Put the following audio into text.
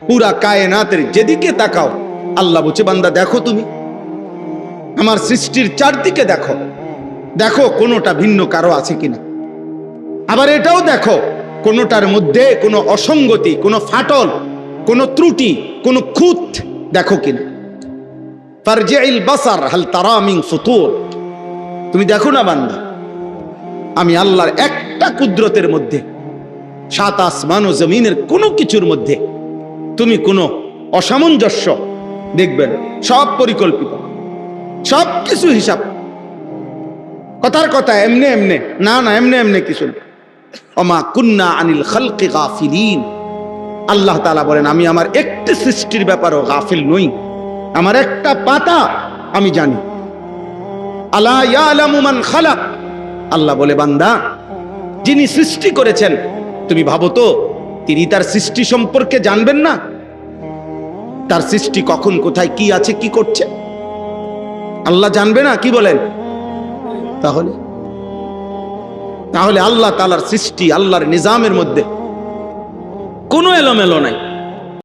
পুরা কায়নাতের যেদিকে তাকাও আল্লাহ বলছে বান্দা দেখো তুমি আমার সৃষ্টির চারদিকে দেখো, দেখো কোনোটা ভিন্ন কারো আছে কিনা। আবার এটাও দেখো কোনোটার মধ্যে কোনো অসঙ্গতি, কোনো ফাটল, কোনো ত্রুটি, কোনো খুঁত দেখো কিনা। ফারজিল বাসার হাল তারা মিন ফুতুর। তুমি দেখো না বান্দা, আমি আল্লাহর একটা কুদরতের মধ্যে, সাত আসমান ও জমিনের কোনো কিছুর মধ্যে তুমি কোনো অসামঞ্জস্য দেখবেন। সব পরিকল্পিত, সব কিছু হিসাব। কথার কথা এমনে এমনে না, না এমনে এমনে কিছু না। ওমা কুন্না আনিল খালকি গাফিলিন। আল্লাহ তাআলা বলেন আমি আমার একটি সৃষ্টির ব্যাপারেও গাফিল নই, আমার একটা পাতা আমি জানি। আলা ইয়ালামু মান খালাক। আল্লাহ বলে বান্দা যিনি সৃষ্টি করেছেন তুমি ভাবো তো তিনি তার সৃষ্টি সম্পর্কে জানবেন না? তার সৃষ্টি কখন কোথায় কি আছে কি করছে আল্লাহ জানবে না? কি বলেন? তাহলে আল্লাহ তাআলার সৃষ্টি, আল্লাহর নিজামের মধ্যে কোনো এলোমেলো নাই।